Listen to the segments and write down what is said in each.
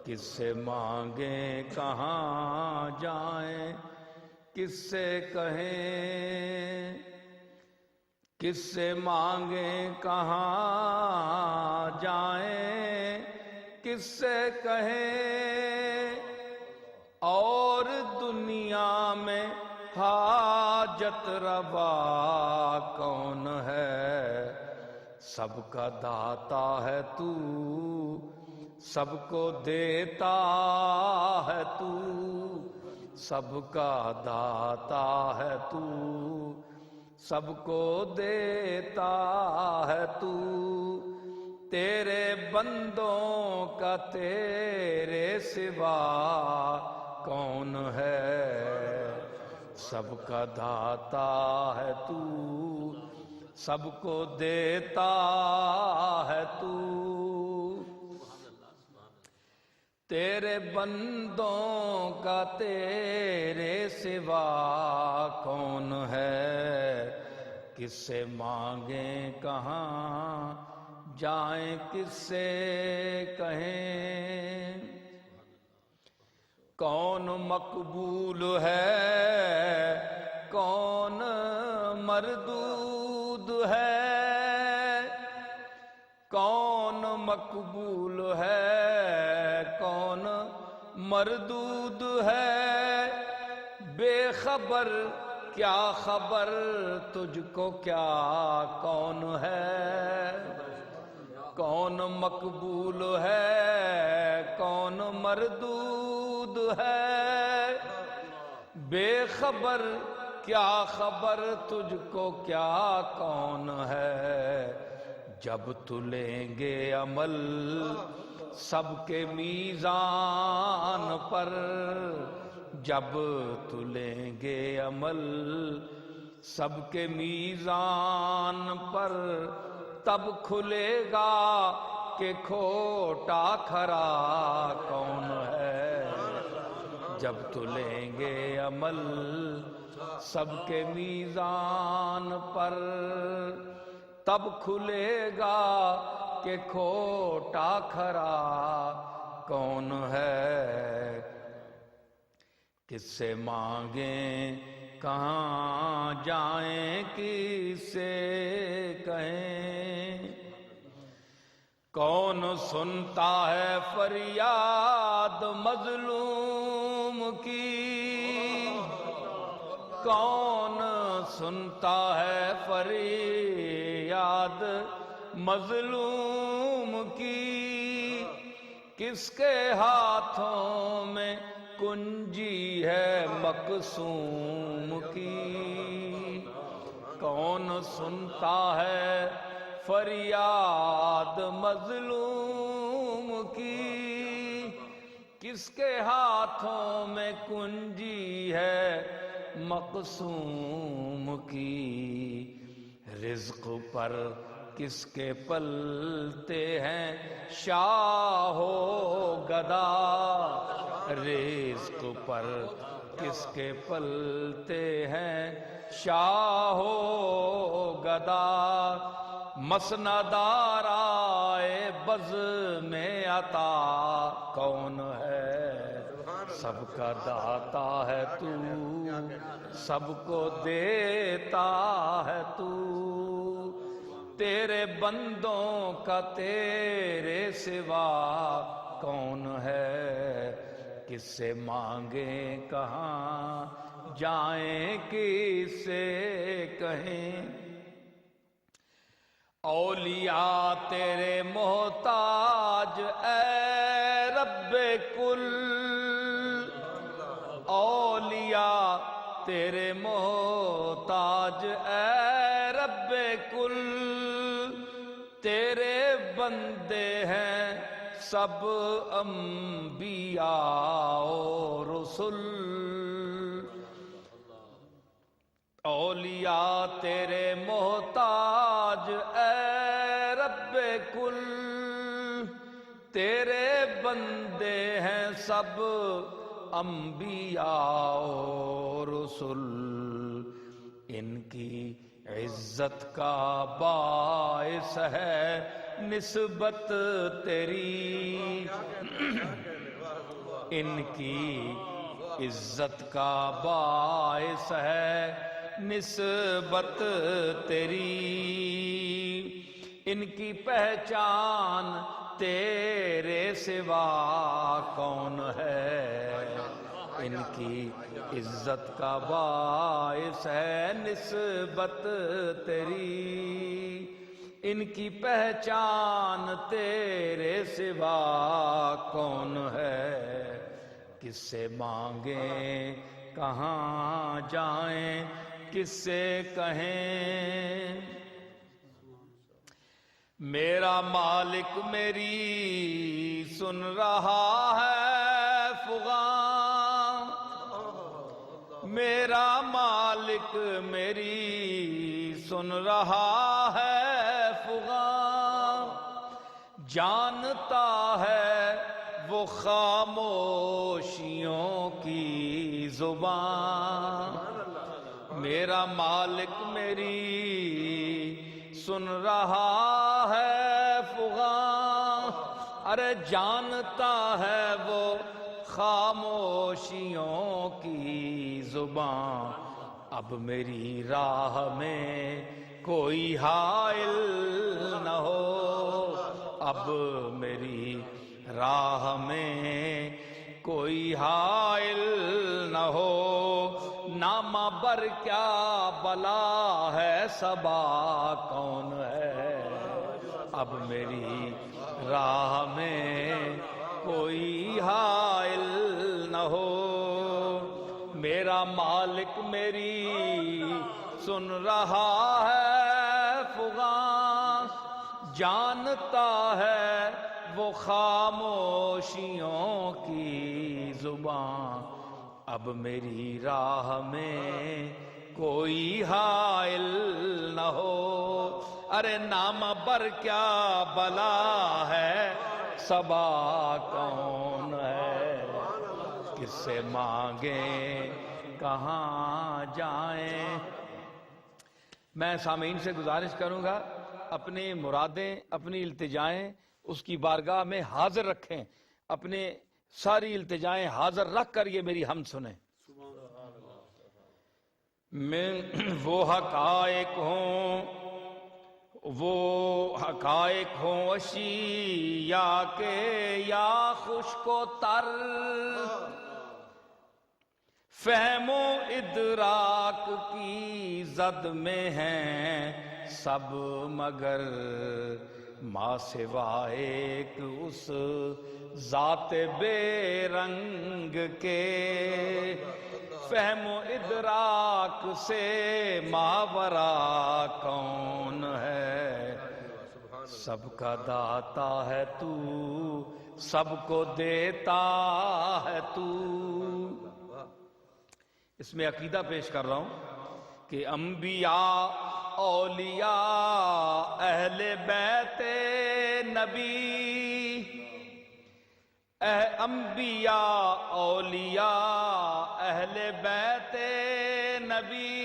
کس سے مانگیں کہاں جائیں، کس سے کہیں، کس سے مانگیں کہاں جائیں، کس سے کہیں، اور دنیا میں حاجت روا کون ہے؟ سب کا داتا ہے تو، سب کو دیتا ہے تو، سب کا داتا ہے تو، سب کو دیتا ہے تو، تیرے بندوں کا تیرے سوا کون ہے؟ سب کا داتا ہے تو، سب کو دیتا ہے تو، تیرے بندوں کا تیرے سوا کون ہے؟ کس سے مانگیں کہاں جائیں، کس سے کہیں، کون مقبول ہے کون مردود ہے، کون مقبول ہے کون مردود ہے، بے خبر کیا خبر تجھ کو کیا کون ہے؟ کون مقبول ہے کون مردود ہے، بے خبر کیا خبر تجھ کو کیا کون ہے؟ جب تلیں گے عمل سب کے میزان پر، جب تلیں گے عمل سب کے میزان پر، تب کھلے گا کہ کھوٹا کھرا کون ہے؟ جب تلیں گے عمل سب کے میزان پر، تب کھلے گا کہ کھوٹا کھرا کون ہے؟ کس سے مانگیں کہاں جائیں، کس سے کہیں، کون سنتا ہے فریاد مظلوم کی، کون سنتا ہے فریاد مظلوم کی، کس کے ہاتھوں میں کنجی ہے مقسوم کی، کون سنتا ہے فریاد مظلوم کی، کس کے ہاتھوں میں کنجی ہے مقسوم کی، رزق پر کس کے پلتے ہیں شاہ و گدا، رزق پر کس کے پلتے ہیں شاہ و گدا، مسند آرائے بز میں عطا کون ہے؟ سب کا داتا ہے تو، سب کو دیتا ہے تو، تیرے بندوں کا تیرے سوا کون ہے؟ کس سے مانگیں کہاں جائیں، کس سے کہیں، اولیاء تیرے محتاج اے رب کل، اولیاء تیرے محتاج اے رب کل، تیرے بندے ہیں سب انبیاء و رسل، اولیاء تیرے محتاج اے رب کل، تیرے بندے ہیں سب انبیاء و رسل، ان کی عزت کا باعث ہے نسبت تیری، ان کی عزت کا باعث ہے نسبت تیری، ان کی پہچان تیرے سوا کون ہے، ان کی عزت کا باعث ہے نسبت تیری، ان کی پہچان تیرے سوا کون ہے، کس سے مانگیں کہاں جائیں کس سے کہیں، میرا مالک میری سن رہا ہے فغاں، میرا مالک میری سن رہا ہے فغاں، جانتا ہے وہ خاموشیوں کی زبان، میرا مالک میری سن رہا ہے فغاں، ارے جانتا ہے وہ خاموشیوں کی زبان، اب میری راہ میں کوئی حائل نہ ہو، اب میری راہ میں کوئی حائل نہ ہو، نامہ بر کیا بلا ہے صبا کون ہے، اب میری راہ میں کوئی حائل نہ ہو، میرا مالک میری سن رہا ہے فغاں، جانتا ہے وہ خاموشیوں کی زبان، اب میری راہ میں کوئی حائل نہ ہو، ارے نام بر کیا بلا ہے صبا کون ہے، کس سے مانگیں کہاں جائیں۔ میں سامعین سے گزارش کروں گا اپنی مرادیں اپنی التجائیں اس کی بارگاہ میں حاضر رکھیں، اپنے ساری التجائیں حاضر رکھ کر یہ میری حمد سنیں۔ میں وہ حقائق ہوں اشیاء کے یا خشک و تر، فہم و ادراک کی زد میں ہیں سب مگر ما سوا ایک اس ذات بے رنگ کے، فہم و ادراک سے ماورا کون ہے، سب کا داتا ہے تو سب کو دیتا ہے تو۔ اس میں عقیدہ پیش کر رہا ہوں کہ انبیاء اولیاء اہل بیت نبی، انبیاء اولیاء اہل بیت نبی،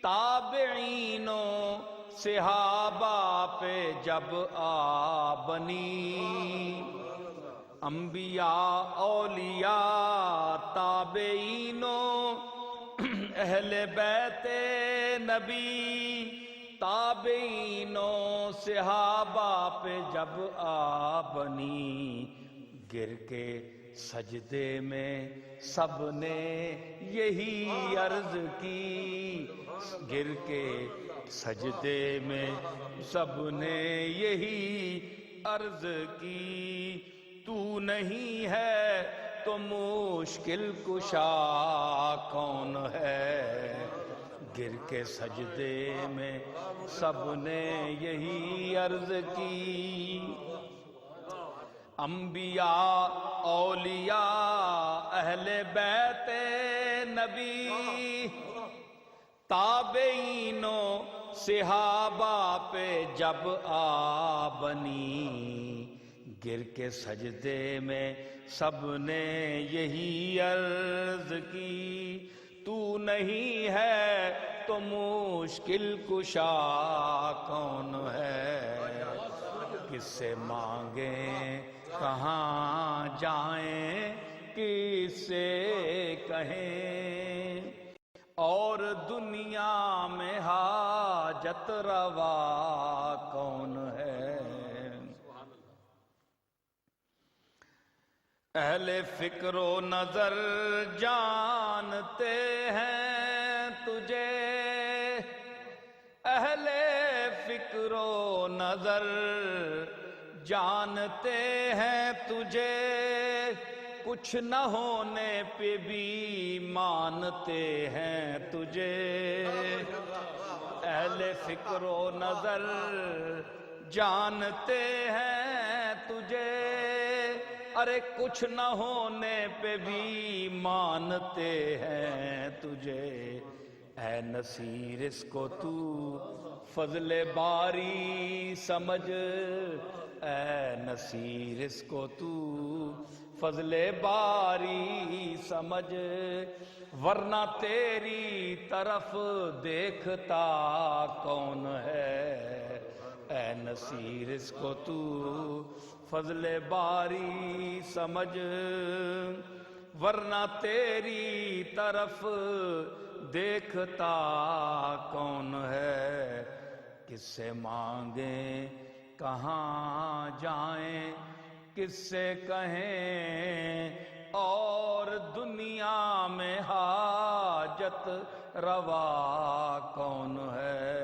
تابعین و صحابہ پہ جب آ بنی، انبیاء اولیاء تابعین و اہل بیت نبی، تابعین و صحابہ پہ جب آ بنی، گر کے سجدے میں سب نے یہی عرض کی، گر کے سجدے میں سب نے یہی عرض کی، تو نہیں ہے تو مشکل کشا کون ہے، گر کے سجدے میں سب نے یہی عرض کی، انبیاء اولیاء اہل بیت نبی، تابعین و صحابہ پہ جب آ بنی، گر کے سجدے میں سب نے یہی عرض کی، تو نہیں ہے تو مشکل کشا کون ہے، کس سے مانگیں کہاں جائیں کس سے کہیں، اور دنیا میں حاجت روا کون ہے؟ اہل فکر و نظر جانتے ہیں تجھے، اہل فکر و نظر جانتے ہیں تجھے، کچھ نہ ہونے پہ بھی مانتے ہیں تجھے۔ اہل فکر و نظر جانتے ہیں تجھے، ارے کچھ نہ ہونے پہ بھی مانتے ہیں تجھے۔ اے نصیر اس کو تو فضل باری سمجھ، اے نصیر اس کو تو فضل باری سمجھ، ورنہ تیری طرف دیکھتا کون ہے؟ اے نصیر اس کو تو فضل باری سمجھ، ورنہ تیری طرف دیکھتا کون ہے؟ کس سے مانگیں کہاں جائیں کس سے کہیں، اور دنیا میں حاجت روا کون ہے؟